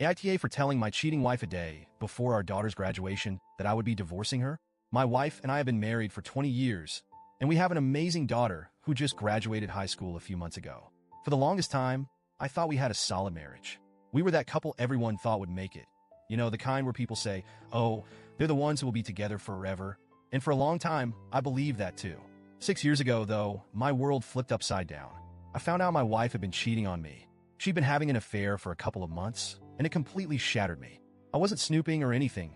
AITA for telling my cheating wife a day before our daughter's graduation that I would be divorcing her. My wife and I have been married for 20 years, and we have an amazing daughter who just graduated high school a few months ago. For the longest time, I thought we had a solid marriage. We were that couple everyone thought would make it. You know, the kind where people say, oh, they're the ones who will be together forever. And for a long time, I believed that too. 6 years ago, though, my world flipped upside down. I found out my wife had been cheating on me. She'd been having an affair for a couple of months, and it completely shattered me. I wasn't snooping or anything.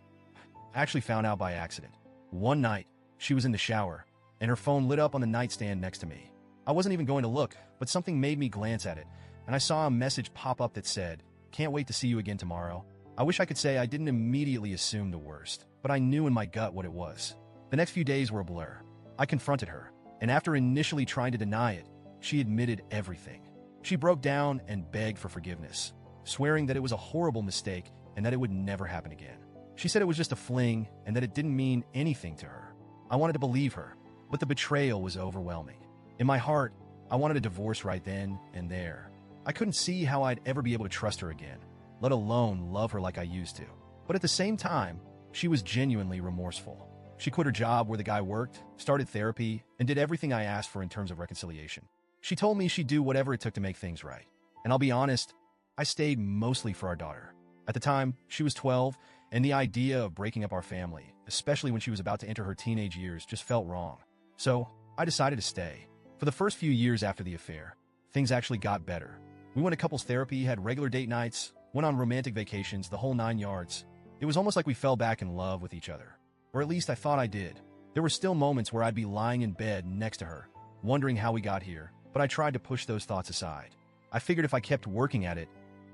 I actually found out by accident. One night, she was in the shower, and her phone lit up on the nightstand next to me. I wasn't even going to look, but something made me glance at it, and I saw a message pop up that said, "Can't wait to see you again tomorrow." I wish I could say I didn't immediately assume the worst, but I knew in my gut what it was. The next few days were a blur. I confronted her, and after initially trying to deny it, she admitted everything. She broke down and begged for forgiveness, swearing that it was a horrible mistake and that it would never happen again. She said it was just a fling and that it didn't mean anything to her. I wanted to believe her, but the betrayal was overwhelming. In my heart, I wanted a divorce right then and there. I couldn't see how I'd ever be able to trust her again, let alone love her like I used to. But at the same time, she was genuinely remorseful. She quit her job where the guy worked, started therapy, and did everything I asked for in terms of reconciliation. She told me she'd do whatever it took to make things right. And I'll be honest, I stayed mostly for our daughter. At the time, she was 12, and the idea of breaking up our family, especially when she was about to enter her teenage years, just felt wrong. So, I decided to stay. For the first few years after the affair, things actually got better. We went to couples therapy, had regular date nights, went on romantic vacations, the whole 9 yards. It was almost like we fell back in love with each other. Or at least I thought I did. There were still moments where I'd be lying in bed next to her, wondering how we got here, but I tried to push those thoughts aside. I figured if I kept working at it,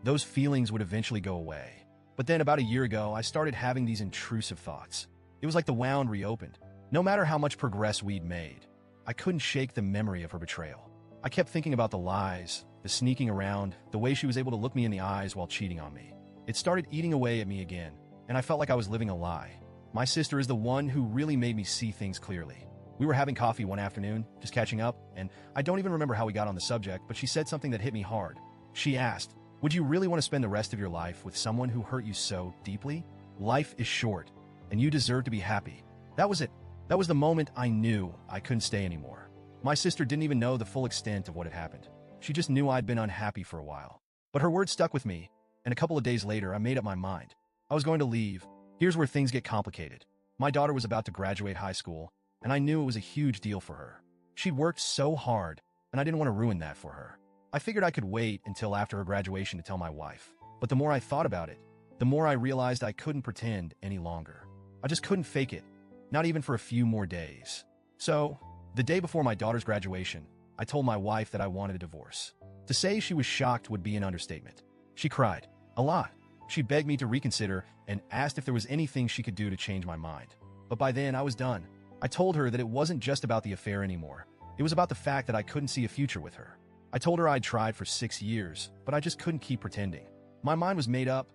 those feelings would eventually go away. But then about a year ago, I started having these intrusive thoughts. It was like the wound reopened. No matter how much progress we'd made, I couldn't shake the memory of her betrayal. I kept thinking about the lies, the sneaking around, the way she was able to look me in the eyes while cheating on me. It started eating away at me again, and I felt like I was living a lie. My sister is the one who really made me see things clearly. We were having coffee one afternoon, just catching up, and I don't even remember how we got on the subject, but she said something that hit me hard. She asked, "Would you really want to spend the rest of your life with someone who hurt you so deeply? Life is short, and you deserve to be happy." That was it. That was the moment I knew I couldn't stay anymore. My sister didn't even know the full extent of what had happened. She just knew I'd been unhappy for a while. But her words stuck with me, and a couple of days later, I made up my mind. I was going to leave. Here's where things get complicated. My daughter was about to graduate high school, and I knew it was a huge deal for her. She'd worked so hard, and I didn't want to ruin that for her. I figured I could wait until after her graduation to tell my wife. But the more I thought about it, the more I realized I couldn't pretend any longer. I just couldn't fake it, not even for a few more days. So, the day before my daughter's graduation, I told my wife that I wanted a divorce. To say she was shocked would be an understatement. She cried, a lot. She begged me to reconsider and asked if there was anything she could do to change my mind. But by then, I was done. I told her that it wasn't just about the affair anymore. It was about the fact that I couldn't see a future with her. I told her I'd tried for 6 years, but I just couldn't keep pretending. My mind was made up,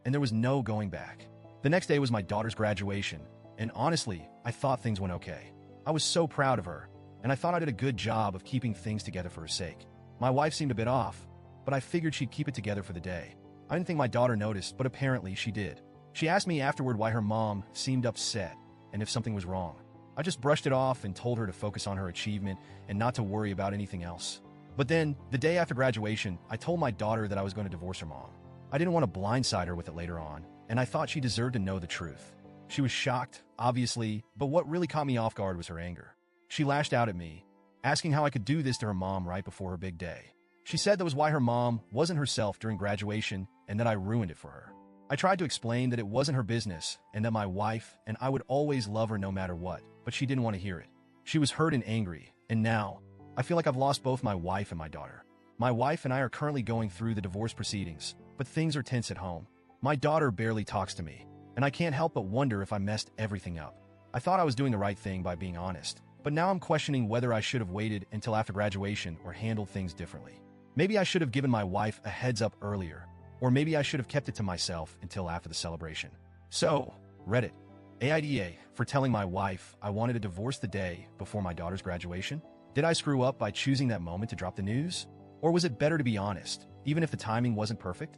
and there was no going back. The next day was my daughter's graduation, and honestly, I thought things went okay. I was so proud of her, and I thought I did a good job of keeping things together for her sake. My wife seemed a bit off, but I figured she'd keep it together for the day. I didn't think my daughter noticed, but apparently she did. She asked me afterward why her mom seemed upset and if something was wrong. I just brushed it off and told her to focus on her achievement and not to worry about anything else. But then, the day after graduation, I told my daughter that I was going to divorce her mom. I didn't want to blindside her with it later on, and I thought she deserved to know the truth. She was shocked, obviously, but what really caught me off guard was her anger. She lashed out at me, asking how I could do this to her mom right before her big day. She said that was why her mom wasn't herself during graduation and that I ruined it for her. I tried to explain that it wasn't her business and that my wife and I would always love her no matter what, but she didn't want to hear it. She was hurt and angry, and now, I feel like I've lost both my wife and my daughter. My wife and I are currently going through the divorce proceedings, but things are tense at home. My daughter barely talks to me, and I can't help but wonder if I messed everything up. I thought I was doing the right thing by being honest, but now I'm questioning whether I should have waited until after graduation or handled things differently. Maybe I should have given my wife a heads up earlier, or maybe I should have kept it to myself until after the celebration. So, Reddit, AITA for telling my wife I wanted a divorce the day before my daughter's graduation? Did I screw up by choosing that moment to drop the news? Or was it better to be honest, even if the timing wasn't perfect?